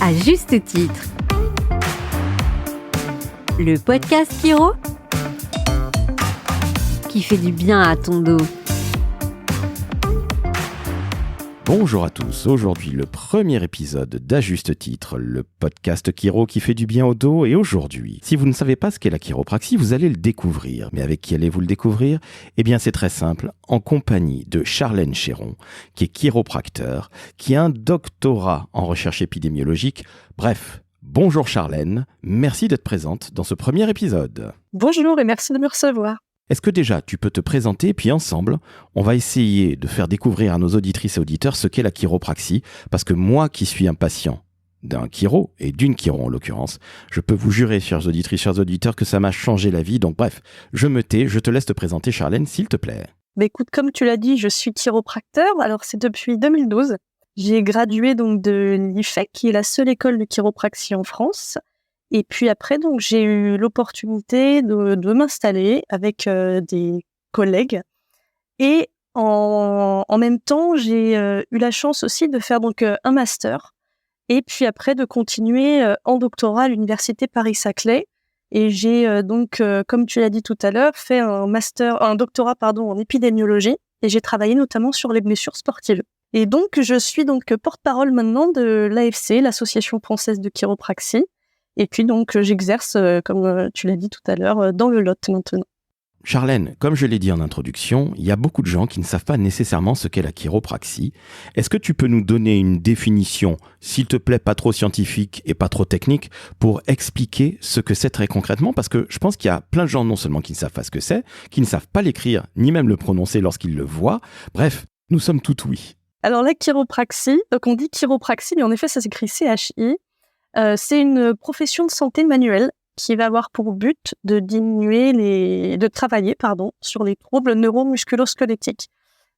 À juste titre. Le podcast Chiro qui fait du bien à ton dos. Bonjour à tous, aujourd'hui le premier épisode d'À juste titre, le podcast Chiro qui fait du bien au dos. Et aujourd'hui, si vous ne savez pas ce qu'est la chiropraxie, vous allez le découvrir. Mais avec qui allez-vous le découvrir ? Eh bien c'est très simple, en compagnie de Charlène Chéron, qui est chiropracteur, qui a un doctorat en recherche épidémiologique. Bref, bonjour Charlène, merci d'être présente dans ce premier épisode. Bonjour et merci de me recevoir. Est-ce que déjà tu peux te présenter, puis ensemble, on va essayer de faire découvrir à nos auditrices et auditeurs ce qu'est la chiropraxie, parce que moi qui suis un patient d'un chiro, et d'une chiro en l'occurrence, je peux vous jurer, chères auditrices, chers auditeurs, que ça m'a changé la vie. Donc bref, je me tais, je te laisse te présenter Charlène, s'il te plaît. Écoute, comme tu l'as dit, je suis chiropracteur, alors c'est depuis 2012. J'ai gradué donc de l'IFEC, qui est la seule école de chiropraxie en France. Et puis après, donc, j'ai eu l'opportunité de m'installer avec des collègues. Et en même temps, j'ai eu la chance aussi de faire donc un master. Et puis après, de continuer en doctorat à l'université Paris-Saclay. Et j'ai donc, comme tu l'as dit tout à l'heure, fait un doctorat en épidémiologie. Et j'ai travaillé notamment sur les blessures sportives. Et donc, je suis donc porte-parole maintenant de l'AFC, l'Association française de chiropraxie. Et puis donc, j'exerce, comme tu l'as dit tout à l'heure, dans le Lot maintenant. Charlène, comme je l'ai dit en introduction, il y a beaucoup de gens qui ne savent pas nécessairement ce qu'est la chiropraxie. Est-ce que tu peux nous donner une définition, s'il te plaît, pas trop scientifique et pas trop technique, pour expliquer ce que c'est très concrètement ? Parce que je pense qu'il y a plein de gens non seulement qui ne savent pas ce que c'est, qui ne savent pas l'écrire, ni même le prononcer lorsqu'ils le voient. Bref, nous sommes tout oui. Alors la chiropraxie, donc on dit chiropraxie, mais en effet ça s'écrit CHI. C'est une profession de santé manuelle qui va avoir pour but de travailler sur les troubles neuromusculo-squelettiques.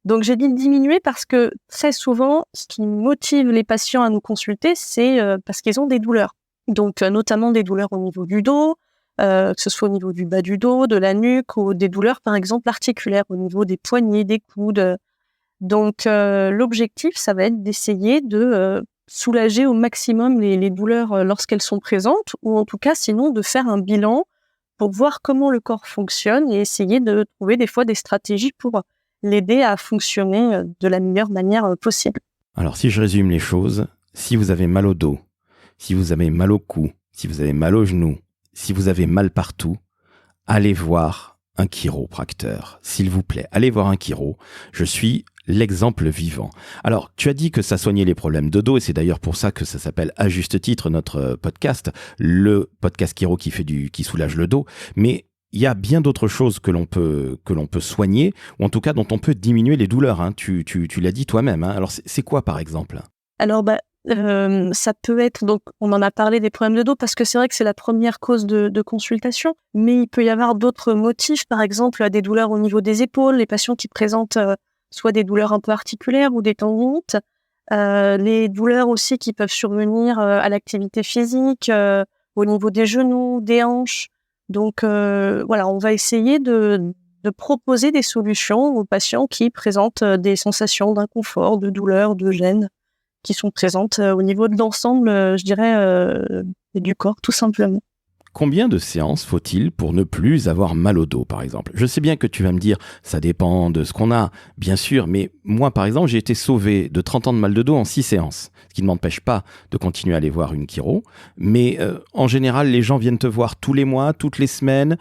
Donc j'ai dit diminuer parce que très souvent, ce qui motive les patients à nous consulter, c'est parce qu'ils ont des douleurs. Donc notamment des douleurs au niveau du dos, que ce soit au niveau du bas du dos, de la nuque, ou des douleurs par exemple articulaires au niveau des poignets, des coudes. Donc l'objectif, ça va être d'essayer de soulager au maximum les douleurs lorsqu'elles sont présentes, ou en tout cas sinon de faire un bilan pour voir comment le corps fonctionne et essayer de trouver des fois des stratégies pour l'aider à fonctionner de la meilleure manière possible. Alors si je résume les choses, si vous avez mal au dos, si vous avez mal au cou, si vous avez mal aux genoux, si vous avez mal partout, allez voir un chiropracteur. S'il vous plaît, allez voir un chiro. Je suis l'exemple vivant. Alors, tu as dit que ça soignait les problèmes de dos, et c'est d'ailleurs pour ça que ça s'appelle à juste titre notre podcast, le podcast chiro qui soulage le dos. Mais il y a bien d'autres choses que l'on peut soigner, ou en tout cas dont on peut diminuer les douleurs. Hein. Tu l'as dit toi-même. Hein. Alors, c'est quoi par exemple ? Alors, ça peut être, donc on en a parlé des problèmes de dos parce que c'est vrai que c'est la première cause de consultation, mais il peut y avoir d'autres motifs, par exemple des douleurs au niveau des épaules, les patients qui présentent soit des douleurs un peu articulaires ou des tendinites, les douleurs aussi qui peuvent survenir à l'activité physique, au niveau des genoux, des hanches. Donc voilà, on va essayer de proposer des solutions aux patients qui présentent des sensations d'inconfort, de douleur, de gêne, qui sont présentes au niveau de l'ensemble, je dirais, du corps, tout simplement. Combien de séances faut-il pour ne plus avoir mal au dos, par exemple ? Je sais bien que tu vas me dire, ça dépend de ce qu'on a, bien sûr, mais moi, par exemple, j'ai été sauvé de 30 ans de mal de dos en 6 séances, ce qui ne m'empêche pas de continuer à aller voir une chiro, mais en général, les gens viennent te voir tous les mois, toutes les semaines,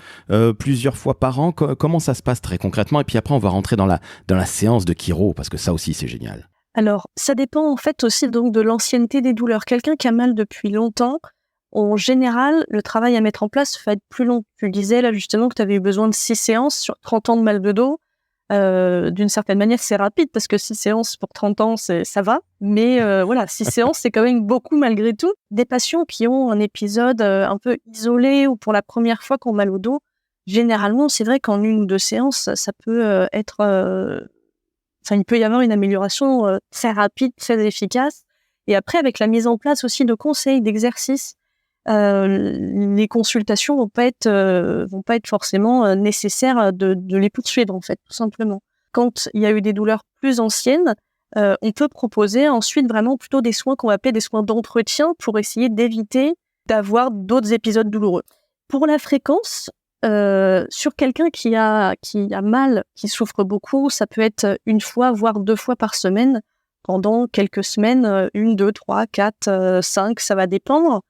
plusieurs fois par an. Comment ça se passe très concrètement ? Et puis après, on va rentrer dans la séance de chiro, parce que ça aussi, c'est génial. Alors, ça dépend en fait aussi donc de l'ancienneté des douleurs. Quelqu'un qui a mal depuis longtemps, en général, le travail à mettre en place va être plus long. Tu disais là justement que tu avais eu besoin de 6 séances sur 30 ans de mal de dos. D'une certaine manière, c'est rapide parce que 6 séances pour 30 ans, ça va. Mais voilà, 6 séances, c'est quand même beaucoup malgré tout. Des patients qui ont un épisode un peu isolé ou pour la première fois qui ont mal au dos, généralement, c'est vrai qu'en 1 ou 2 séances, ça peut il peut y avoir une amélioration très rapide, très efficace. Et après, avec la mise en place aussi de conseils, d'exercices, les consultations vont pas être forcément nécessaires de les poursuivre en fait, tout simplement. Quand il y a eu des douleurs plus anciennes, on peut proposer ensuite vraiment plutôt des soins qu'on va appeler des soins d'entretien pour essayer d'éviter d'avoir d'autres épisodes douloureux. Pour la fréquence, sur quelqu'un qui a mal, qui souffre beaucoup, ça peut être 1 fois, voire 2 fois par semaine, pendant quelques semaines, 1, 2, 3, 4, 5, ça va dépendre.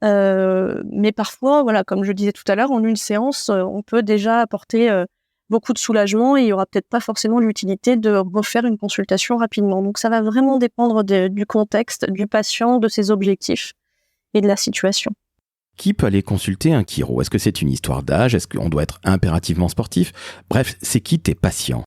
Mais parfois, voilà, comme je disais tout à l'heure, en une séance, on peut déjà apporter beaucoup de soulagement et il y aura peut-être pas forcément l'utilité de refaire une consultation rapidement. Donc ça va vraiment dépendre du contexte, du patient, de ses objectifs et de la situation. Qui peut aller consulter un chiro? Est-ce que c'est une histoire d'âge? Est-ce qu'on doit être impérativement sportif? Bref, c'est qui tes patients?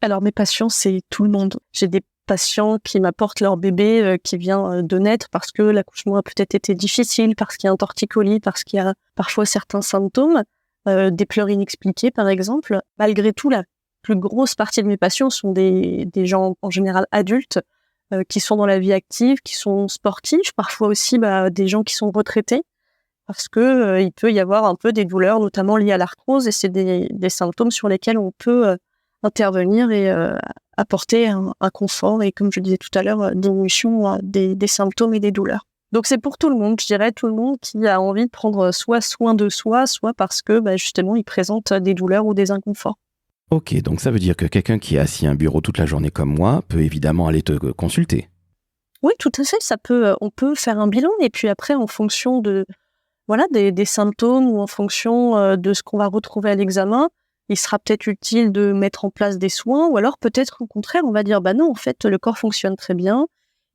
Alors mes patients, c'est tout le monde. J'ai des patients qui m'apportent leur bébé qui vient de naître parce que l'accouchement a peut-être été difficile, parce qu'il y a un torticolis, parce qu'il y a parfois certains symptômes, des pleurs inexpliquées par exemple. Malgré tout, la plus grosse partie de mes patients sont des gens en général adultes qui sont dans la vie active, qui sont sportifs, parfois aussi des gens qui sont retraités, parce que il peut y avoir un peu des douleurs, notamment liées à l'arthrose, et c'est des symptômes sur lesquels on peut intervenir et apporter un confort et, comme je disais tout à l'heure, diminution des symptômes et des douleurs. Donc c'est pour tout le monde, je dirais tout le monde qui a envie de prendre soit soin de soi, soit parce que justement il présente des douleurs ou des inconforts. Ok, donc ça veut dire que quelqu'un qui est assis à un bureau toute la journée comme moi peut évidemment aller te consulter. Oui, tout à fait, on peut faire un bilan et puis après en fonction des symptômes ou en fonction de ce qu'on va retrouver à l'examen, il sera peut-être utile de mettre en place des soins, ou alors peut-être au contraire, on va dire non, en fait, le corps fonctionne très bien,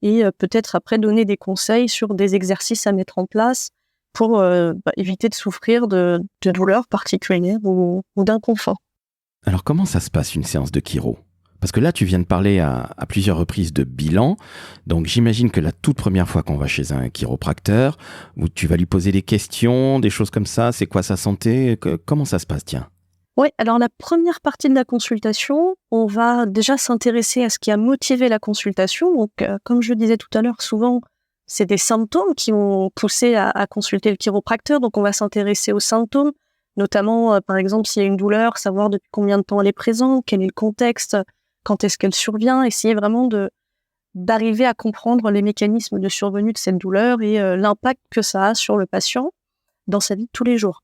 et peut-être après donner des conseils sur des exercices à mettre en place pour éviter de souffrir de douleurs particulières ou d'inconfort. Alors comment ça se passe une séance de chiro? Parce que là, tu viens de parler à plusieurs reprises de bilan. Donc, j'imagine que la toute première fois qu'on va chez un chiropracteur, où tu vas lui poser des questions, des choses comme ça, c'est quoi sa santé? Comment ça se passe, tiens? Oui, alors la première partie de la consultation, on va déjà s'intéresser à ce qui a motivé la consultation. Donc, comme je le disais tout à l'heure, souvent, c'est des symptômes qui ont poussé à consulter le chiropracteur. Donc, on va s'intéresser aux symptômes, notamment, par exemple, s'il y a une douleur, savoir depuis combien de temps elle est présente, quel est le contexte, quand est-ce qu'elle survient, essayer vraiment d'arriver à comprendre les mécanismes de survenue de cette douleur et l'impact que ça a sur le patient dans sa vie de tous les jours.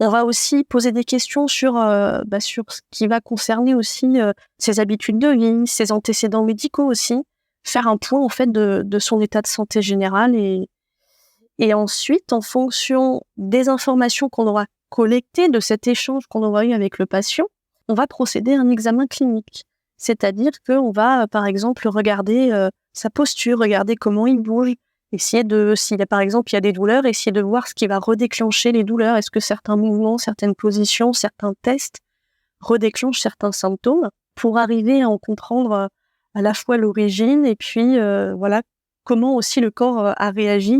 On va aussi poser des questions sur ce qui va concerner aussi ses habitudes de vie, ses antécédents médicaux aussi, faire un point en fait de son état de santé général et ensuite, en fonction des informations qu'on aura collectées de cet échange qu'on aura eu avec le patient, on va procéder à un examen clinique. C'est-à-dire qu'on va, par exemple, regarder sa posture, regarder comment il bouge, essayer s'il y a, par exemple, il y a des douleurs, essayer de voir ce qui va redéclencher les douleurs. Est-ce que certains mouvements, certaines positions, certains tests redéclenchent certains symptômes pour arriver à en comprendre à la fois l'origine et puis, comment aussi le corps a réagi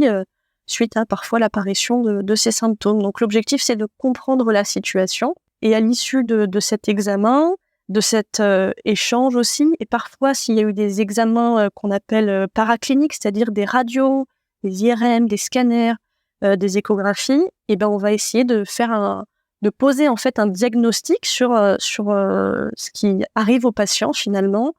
suite à parfois l'apparition de ces symptômes. Donc, l'objectif, c'est de comprendre la situation et à l'issue de cet examen, de cet échange aussi, et parfois s'il y a eu des examens qu'on appelle paracliniques, c'est-à-dire des radios, des IRM, des scanners, des échographies, et on va essayer de poser en fait un diagnostic sur ce qui arrive au patient finalement,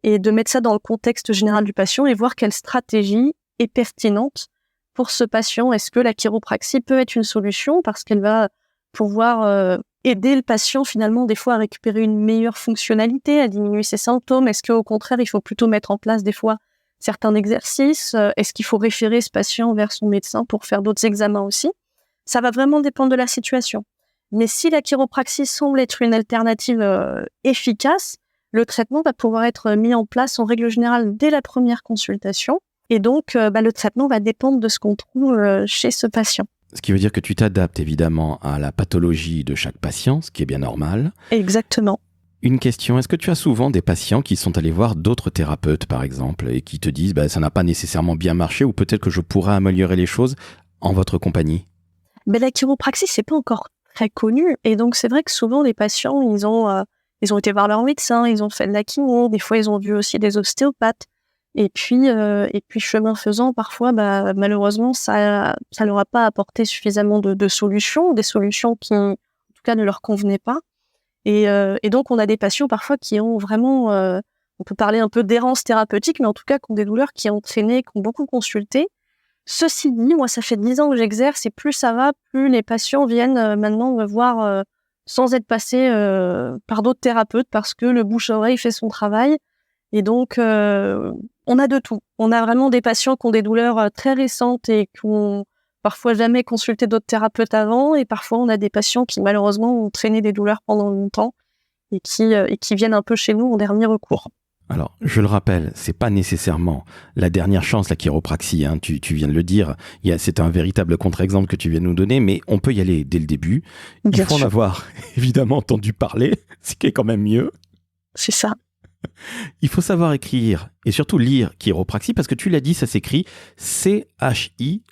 et de mettre ça dans le contexte général du patient et voir quelle stratégie est pertinente pour ce patient. Est-ce que la chiropraxie peut être une solution parce qu'elle va pouvoir aider le patient finalement des fois à récupérer une meilleure fonctionnalité, à diminuer ses symptômes? Est-ce qu'au contraire, il faut plutôt mettre en place des fois certains exercices? Est-ce qu'il faut référer ce patient vers son médecin pour faire d'autres examens aussi? Ça va vraiment dépendre de la situation. Mais si la chiropraxie semble être une alternative efficace, le traitement va pouvoir être mis en place en règle générale dès la première consultation. Et donc, le traitement va dépendre de ce qu'on trouve chez ce patient. Ce qui veut dire que tu t'adaptes évidemment à la pathologie de chaque patient, ce qui est bien normal. Exactement. Une question, est-ce que tu as souvent des patients qui sont allés voir d'autres thérapeutes par exemple et qui te disent ça n'a pas nécessairement bien marché ou peut-être que je pourrais améliorer les choses en votre compagnie? La chiropraxie, c'est pas encore très connu et donc c'est vrai que souvent les patients, ils ont été voir leur médecin, ils ont fait de la chimio, des fois ils ont vu aussi des ostéopathes. Et puis chemin faisant, parfois, malheureusement, ça leur a pas apporté suffisamment de solutions, des solutions qui, en tout cas, ne leur convenaient pas. Et donc, on a des patients parfois qui ont vraiment on peut parler un peu d'errance thérapeutique, mais en tout cas qui ont des douleurs qui ont traîné, qui ont beaucoup consulté. Ceci dit, moi, ça fait 10 ans que j'exerce et plus ça va, plus les patients viennent maintenant me voir sans être passés par d'autres thérapeutes parce que le bouche-à-oreille fait son travail. Et donc, on a de tout. On a vraiment des patients qui ont des douleurs très récentes et qui ont parfois jamais consulté d'autres thérapeutes avant. Et parfois, on a des patients qui, malheureusement, ont traîné des douleurs pendant longtemps et qui viennent un peu chez nous en dernier recours. Alors, je le rappelle, c'est pas nécessairement la dernière chance, la chiropraxie, hein, tu viens de le dire, c'est un véritable contre-exemple que tu viens de nous donner, mais on peut y aller dès le début. Il faut en avoir évidemment entendu parler, ce qui est quand même mieux. C'est ça. Il faut savoir écrire et surtout lire chiropraxie, parce que tu l'as dit, ça s'écrit CHIROPRAXIE.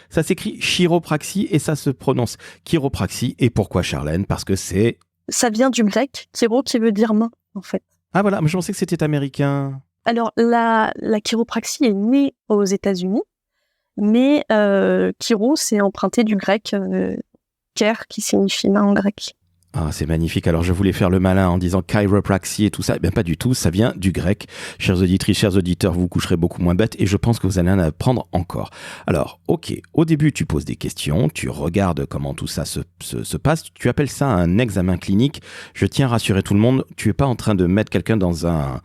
Ça s'écrit chiropraxie et ça se prononce chiropraxie. Et pourquoi, Charlène? Parce que c'est... Ça vient du grec, chiro, qui veut dire main, en fait. Ah voilà, mais je pensais que c'était américain. Alors, la chiropraxie est née aux États-Unis, mais chiro, c'est emprunté du grec, ker, qui signifie main en grec. Ah, c'est magnifique. Alors, je voulais faire le malin en disant chiropraxie et tout ça. Eh bien, pas du tout. Ça vient du grec. Chères auditrices, chers auditeurs, vous coucherez beaucoup moins bêtes et je pense que vous allez en apprendre encore. Alors, ok. Au début, tu poses des questions. Tu regardes comment tout ça se passe. Tu appelles ça un examen clinique. Je tiens à rassurer tout le monde. Tu es pas en train de mettre quelqu'un dans un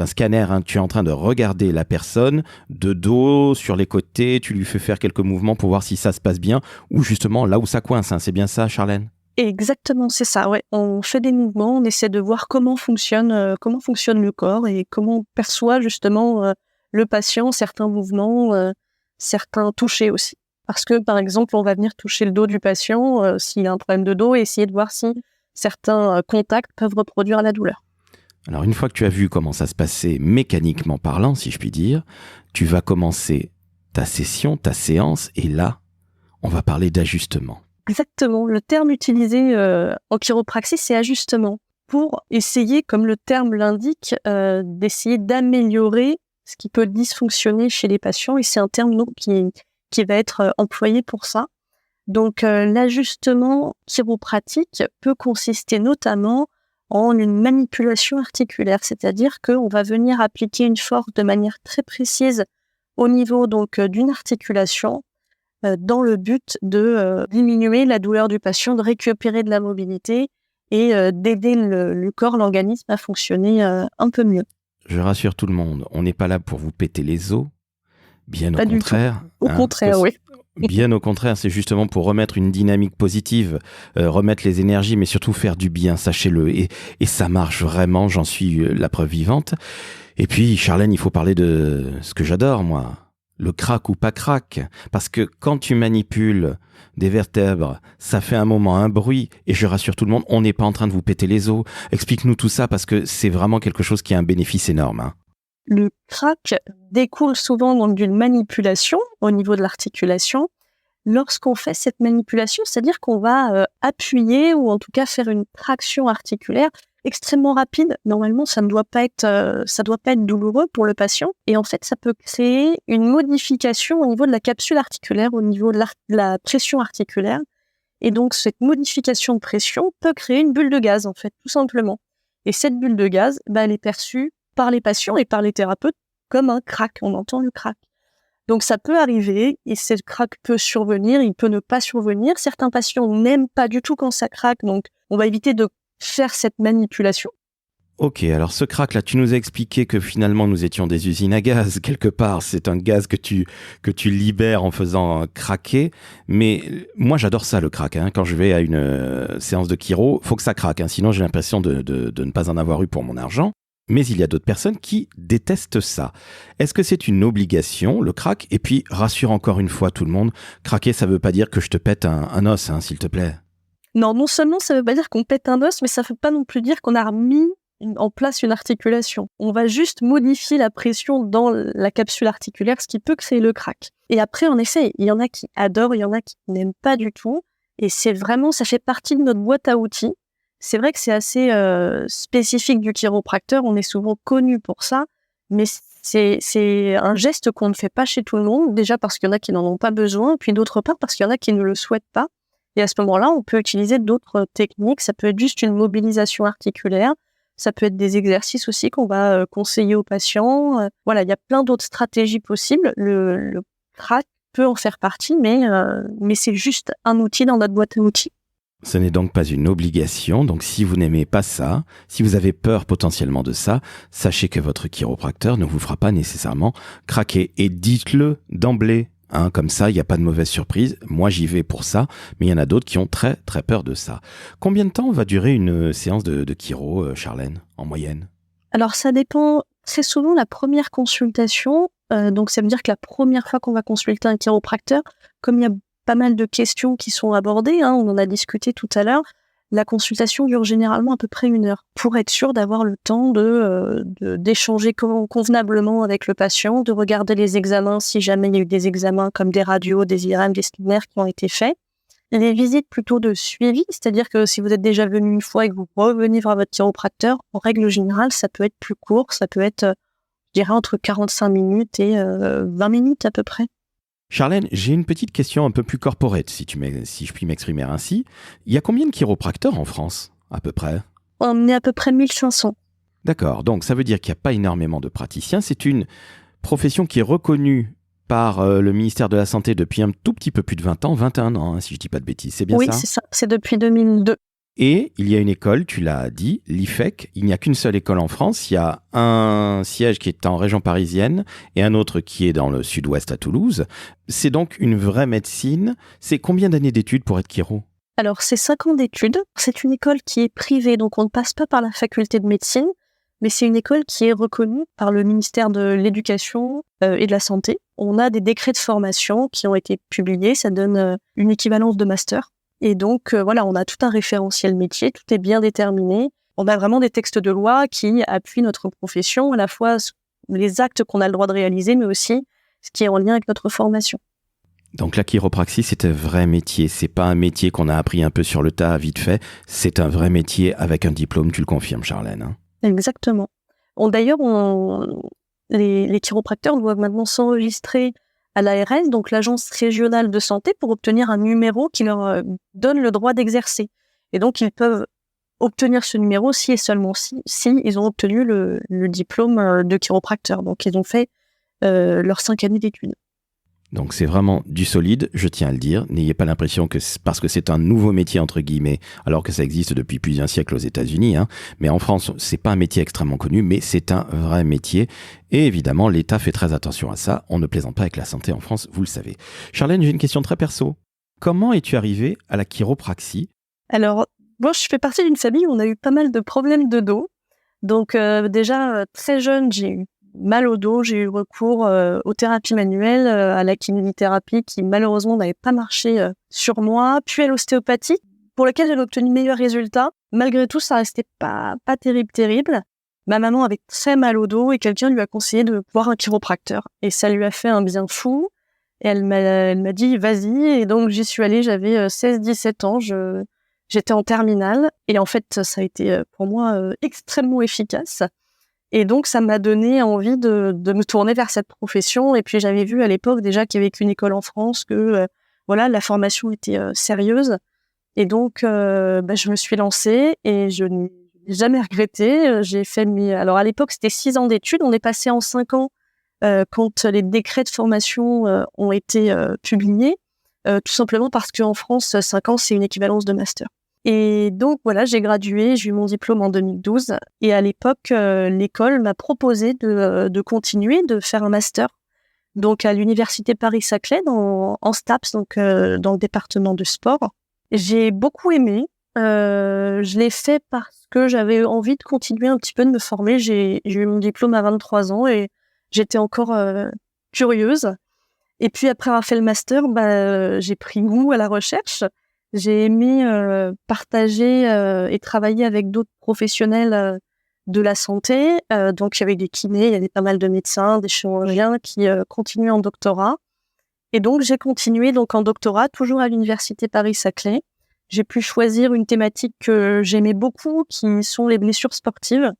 scanner, hein. Tu es en train de regarder la personne de dos, sur les côtés. Tu lui fais faire quelques mouvements pour voir si ça se passe bien ou justement là où ça coince, hein. C'est bien ça, Charlène? Exactement, c'est ça. Ouais, on fait des mouvements, on essaie de voir comment fonctionne le corps et comment on perçoit justement le patient, certains mouvements, certains touchés aussi. Parce que par exemple, on va venir toucher le dos du patient s'il a un problème de dos et essayer de voir si certains contacts peuvent reproduire la douleur. Alors une fois que tu as vu comment ça se passait mécaniquement parlant, si je puis dire, tu vas commencer ta session, ta séance, et là, on va parler d'ajustement. Exactement. Le terme utilisé en chiropraxie, c'est ajustement. Pour essayer, comme le terme l'indique, d'essayer d'améliorer ce qui peut dysfonctionner chez les patients. Et c'est un terme donc, qui va être employé pour ça. Donc, l'ajustement chiropratique peut consister notamment en une manipulation articulaire. C'est-à-dire qu'on va venir appliquer une force de manière très précise au niveau donc d'une articulation, dans le but de diminuer la douleur du patient, de récupérer de la mobilité et d'aider le corps, l'organisme à fonctionner un peu mieux. Je rassure tout le monde, on n'est pas là pour vous péter les os, bien au contraire. Au contraire, oui. Bien au contraire, c'est justement pour remettre une dynamique positive, remettre les énergies, mais surtout faire du bien, sachez-le. Et ça marche vraiment, j'en suis la preuve vivante. Et puis, Charlène, il faut parler de ce que j'adore, moi. Le crack ou pas crack, parce que quand tu manipules des vertèbres, ça fait un moment un bruit, et je rassure tout le monde, on n'est pas en train de vous péter les os. Explique-nous tout ça, parce que c'est vraiment quelque chose qui a un bénéfice énorme, hein. Le crack découle souvent donc d'une manipulation au niveau de l'articulation. Lorsqu'on fait cette manipulation, c'est-à-dire qu'on va appuyer ou en tout cas faire une traction articulaire extrêmement rapide. Normalement, ça doit pas être douloureux pour le patient. Et en fait, ça peut créer une modification au niveau de la capsule articulaire, au niveau de la pression articulaire. Et donc, cette modification de pression peut créer une bulle de gaz, en fait, tout simplement. Et cette bulle de gaz, elle est perçue par les patients et par les thérapeutes comme un crack. On entend le crack. Donc, ça peut arriver et ce crack peut survenir, il peut ne pas survenir. Certains patients n'aiment pas du tout quand ça craque, donc on va éviter de faire cette manipulation. Ok, alors ce crack-là, tu nous as expliqué que finalement nous étions des usines à gaz, quelque part. C'est un gaz que tu libères en faisant craquer. Mais moi, j'adore ça, le crack, hein. Quand je vais à une séance de chiro, faut que ça craque, hein. Sinon, j'ai l'impression de ne pas en avoir eu pour mon argent. Mais il y a d'autres personnes qui détestent ça. Est-ce que c'est une obligation, le crack? Et puis, rassure encore une fois tout le monde, craquer, ça veut pas dire que je te pète un os, hein, s'il te plaît. Non seulement ça veut pas dire qu'on pète un os, mais ça veut pas non plus dire qu'on a remis en place une articulation. On va juste modifier la pression dans la capsule articulaire, ce qui peut créer le crack. Et après, en effet, il y en a qui adorent, il y en a qui n'aiment pas du tout. Et c'est vraiment, ça fait partie de notre boîte à outils. C'est vrai que c'est assez spécifique du chiropracteur, on est souvent connu pour ça, mais c'est un geste qu'on ne fait pas chez tout le monde, déjà parce qu'il y en a qui n'en ont pas besoin, puis d'autre part parce qu'il y en a qui ne le souhaitent pas. Et à ce moment-là, on peut utiliser d'autres techniques. Ça peut être juste une mobilisation articulaire. Ça peut être des exercices aussi qu'on va conseiller aux patients. Voilà, il y a plein d'autres stratégies possibles. Le crack peut en faire partie, mais c'est juste un outil dans notre boîte à outils. Ce n'est donc pas une obligation, donc si vous n'aimez pas ça, si vous avez peur potentiellement de ça, sachez que votre chiropracteur ne vous fera pas nécessairement craquer. Et dites-le d'emblée, comme ça, il n'y a pas de mauvaise surprise. Moi, j'y vais pour ça, mais il y en a d'autres qui ont très très peur de ça. Combien de temps va durer une séance de chiro, Charlène, en moyenne ? Alors, ça dépend très souvent de la première consultation. Donc, ça veut dire que la première fois qu'on va consulter un chiropracteur, comme il y a pas mal de questions qui sont abordées, on en a discuté tout à l'heure, la consultation dure généralement à peu près 1 heure pour être sûr d'avoir le temps d'échanger convenablement avec le patient, de regarder les examens si jamais il y a eu des examens comme des radios, des IRM, des scanners qui ont été faits. Les visites plutôt de suivi, c'est-à-dire que si vous êtes déjà venu une fois et que vous revenez voir votre chiropracteur, en règle générale, ça peut être plus court, ça peut être, je dirais, entre 45 minutes et 20 minutes à peu près. Charlène, j'ai une petite question un peu plus corporate, si je puis m'exprimer ainsi. Il y a combien de chiropracteurs en France, à peu près ? On est à peu près 1500. D'accord, donc ça veut dire qu'il n'y a pas énormément de praticiens. C'est une profession qui est reconnue par le ministère de la Santé depuis un tout petit peu plus de 20 ans, 21 ans, si je ne dis pas de bêtises. C'est bien ça ? Oui, c'est ça. C'est depuis 2002. Et il y a une école, tu l'as dit, l'IFEC. Il n'y a qu'une seule école en France. Il y a un siège qui est en région parisienne et un autre qui est dans le sud-ouest à Toulouse. C'est donc une vraie médecine. C'est combien d'années d'études pour être chiro ? Alors, c'est 5 ans d'études. C'est une école qui est privée, donc on ne passe pas par la faculté de médecine, mais c'est une école qui est reconnue par le ministère de l'Éducation et de la Santé. On a des décrets de formation qui ont été publiés. Ça donne une équivalence de master. Et donc, voilà, on a tout un référentiel métier, tout est bien déterminé. On a vraiment des textes de loi qui appuient notre profession, à la fois les actes qu'on a le droit de réaliser, mais aussi ce qui est en lien avec notre formation. Donc la chiropraxie, c'est un vrai métier. C'est pas un métier qu'on a appris un peu sur le tas, vite fait. C'est un vrai métier avec un diplôme, tu le confirmes, Charlène. Exactement. D'ailleurs, les chiropracteurs doivent maintenant s'enregistrer à l'ARS, donc l'Agence régionale de santé, pour obtenir un numéro qui leur donne le droit d'exercer. Et donc, ils peuvent obtenir ce numéro si et seulement si ils ont obtenu le diplôme de chiropracteur. Donc, ils ont fait leurs 5 années d'études. Donc c'est vraiment du solide, je tiens à le dire. N'ayez pas l'impression que parce que c'est un nouveau métier entre guillemets, alors que ça existe depuis plus d'un siècle aux États-Unis. Mais en France, c'est pas un métier extrêmement connu, mais c'est un vrai métier. Et évidemment, l'État fait très attention à ça. On ne plaisante pas avec la santé en France, vous le savez. Charlène, j'ai une question très perso. Comment es-tu arrivée à la chiropraxie ? Alors, moi, je fais partie d'une famille où on a eu pas mal de problèmes de dos. Donc déjà, très jeune, j'ai eu mal au dos, j'ai eu recours aux thérapies manuelles, à la kinésithérapie qui malheureusement n'avait pas marché sur moi, puis à l'ostéopathie pour laquelle j'avais obtenu de meilleurs résultats. Malgré tout, ça restait pas terrible. Ma maman avait très mal au dos et quelqu'un lui a conseillé de voir un chiropracteur et ça lui a fait un bien fou. Et elle m'a dit vas-y, et donc j'y suis allée, j'avais 16-17 ans, j'étais en terminale et en fait ça a été pour moi extrêmement efficace. Et donc, ça m'a donné envie de me tourner vers cette profession. Et puis, j'avais vu à l'époque déjà qu'il y avait qu'une école en France, que la formation était sérieuse. Et donc, je me suis lancée et je n'ai jamais regretté. J'ai fait alors, à l'époque, c'était 6 ans d'études. On est passé en 5 ans quand les décrets de formation ont été publiés. Tout simplement parce qu'en France, 5 ans, c'est une équivalence de master. Et donc, voilà, j'ai gradué, j'ai eu mon diplôme en 2012. Et à l'époque, l'école m'a proposé de continuer, de faire un master. Donc, à l'université Paris-Saclay, en STAPS, donc dans le département de sport. J'ai beaucoup aimé. Je l'ai fait parce que j'avais envie de continuer un petit peu de me former. J'ai eu mon diplôme à 23 ans et j'étais encore curieuse. Et puis, après avoir fait le master, j'ai pris goût à la recherche. J'ai aimé partager et travailler avec d'autres professionnels de la santé. Donc, il y avait des kinés, il y avait pas mal de médecins, des chirurgiens qui continuaient en doctorat. Et donc, j'ai continué en doctorat, toujours à l'université Paris-Saclay. J'ai pu choisir une thématique que j'aimais beaucoup, qui sont les blessures sportives.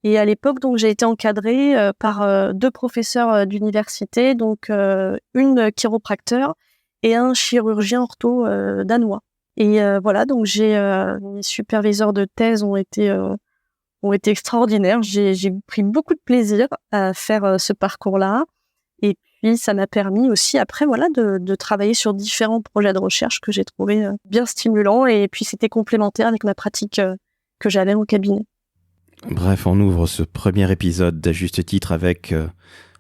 Et à l'époque, donc, j'ai été encadrée par 2 professeurs d'université, donc une chiropracteur et un chirurgien ortho danois. Et voilà, donc mes superviseurs de thèse ont été extraordinaires. J'ai pris beaucoup de plaisir à faire ce parcours-là. Et puis, ça m'a permis aussi, après, voilà, de travailler sur différents projets de recherche que j'ai trouvé bien stimulants. Et puis, c'était complémentaire avec ma pratique que j'avais au cabinet. Bref, on ouvre ce premier épisode d'À juste titre avec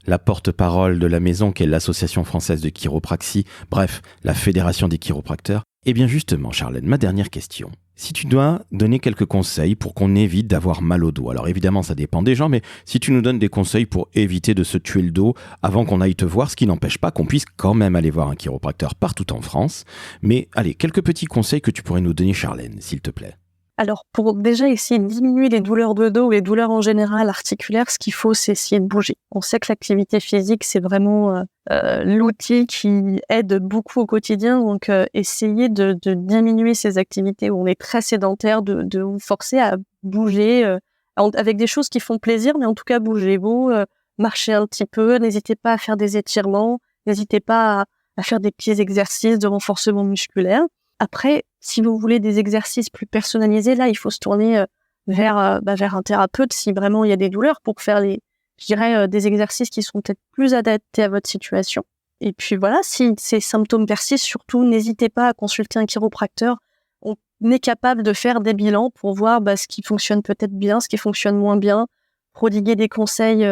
la porte-parole de la maison, qui est l'Association française de chiropraxie, bref, la Fédération des chiropracteurs. Eh bien justement, Charlène, ma dernière question. Si tu dois donner quelques conseils pour qu'on évite d'avoir mal au dos, alors évidemment ça dépend des gens, mais si tu nous donnes des conseils pour éviter de se tuer le dos avant qu'on aille te voir, ce qui n'empêche pas qu'on puisse quand même aller voir un chiropracteur partout en France, mais allez, quelques petits conseils que tu pourrais nous donner, Charlène, s'il te plaît. Alors, pour déjà essayer de diminuer les douleurs de dos ou les douleurs en général articulaires, ce qu'il faut, c'est essayer de bouger. On sait que l'activité physique, c'est vraiment l'outil qui aide beaucoup au quotidien. Donc, essayer de diminuer ces activités où on est très sédentaire, de vous forcer à bouger avec des choses qui font plaisir, mais en tout cas, bougez-vous, marchez un petit peu, n'hésitez pas à faire des étirements, n'hésitez pas à faire des petits exercices de renforcement musculaire. Après, si vous voulez des exercices plus personnalisés, là, il faut se tourner vers un thérapeute si vraiment il y a des douleurs pour faire des exercices qui sont peut-être plus adaptés à votre situation. Et puis voilà, si ces symptômes persistent, surtout, n'hésitez pas à consulter un chiropracteur. On est capable de faire des bilans pour voir ce qui fonctionne peut-être bien, ce qui fonctionne moins bien, prodiguer des conseils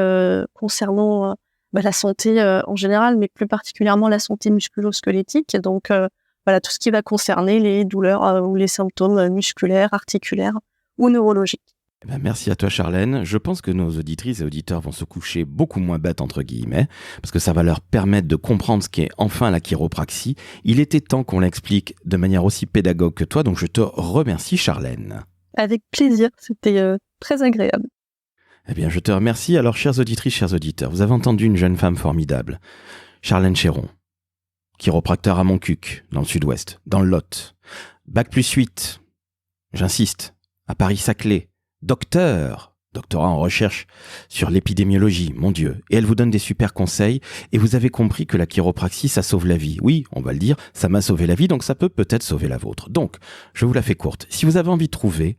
concernant la santé en général, mais plus particulièrement la santé musculo-squelettique. Donc, voilà, tout ce qui va concerner les douleurs ou les symptômes musculaires, articulaires ou neurologiques. Merci à toi, Charlène. Je pense que nos auditrices et auditeurs vont se coucher beaucoup moins bêtes, entre guillemets, parce que ça va leur permettre de comprendre ce qu'est enfin la chiropraxie. Il était temps qu'on l'explique de manière aussi pédagogue que toi, donc je te remercie, Charlène. Avec plaisir, c'était très agréable. Eh bien, je te remercie. Alors, chères auditrices, chers auditeurs, vous avez entendu une jeune femme formidable, Charlène Chéron. Chiropracteur à Montcuq, dans le sud-ouest, dans le Lot. Bac+8, j'insiste, à Paris-Saclay. Doctorat en recherche sur l'épidémiologie, mon Dieu. Et elle vous donne des super conseils. Et vous avez compris que la chiropraxie, ça sauve la vie. Oui, on va le dire, ça m'a sauvé la vie, donc ça peut peut-être sauver la vôtre. Donc, je vous la fais courte. Si vous avez envie de trouver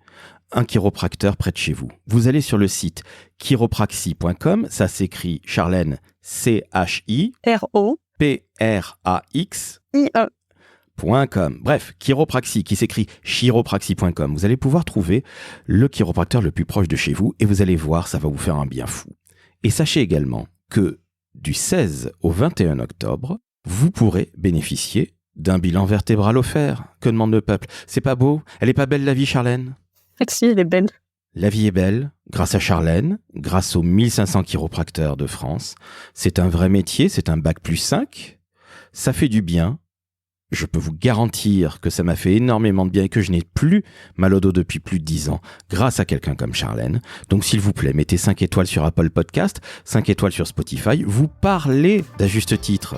un chiropracteur près de chez vous, vous allez sur le site chiropraxie.com, ça s'écrit Charlène, CHIROPRAXIE.com. Bref, chiropraxie qui s'écrit chiropraxie.com. Vous allez pouvoir trouver le chiropracteur le plus proche de chez vous et vous allez voir, ça va vous faire un bien fou. Et sachez également que du 16 au 21 octobre, vous pourrez bénéficier d'un bilan vertébral offert. Que demande le peuple? C'est pas beau? Elle est pas belle la vie, Charlène? Si, elle est belle. La vie est belle, grâce à Charlène, grâce aux 1500 chiropracteurs de France. C'est un vrai métier, c'est un bac+5. Ça fait du bien. Je peux vous garantir que ça m'a fait énormément de bien et que je n'ai plus mal au dos depuis plus de 10 ans grâce à quelqu'un comme Charlène. Donc s'il vous plaît, mettez 5 étoiles sur Apple Podcast, 5 étoiles sur Spotify. Vous parlez d'À juste titre.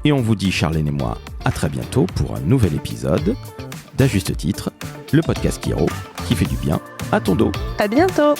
Et on vous dit, Charlène et moi, à très bientôt pour un nouvel épisode d'À juste titre, le podcast Chiro qui fait du bien à ton dos. À bientôt.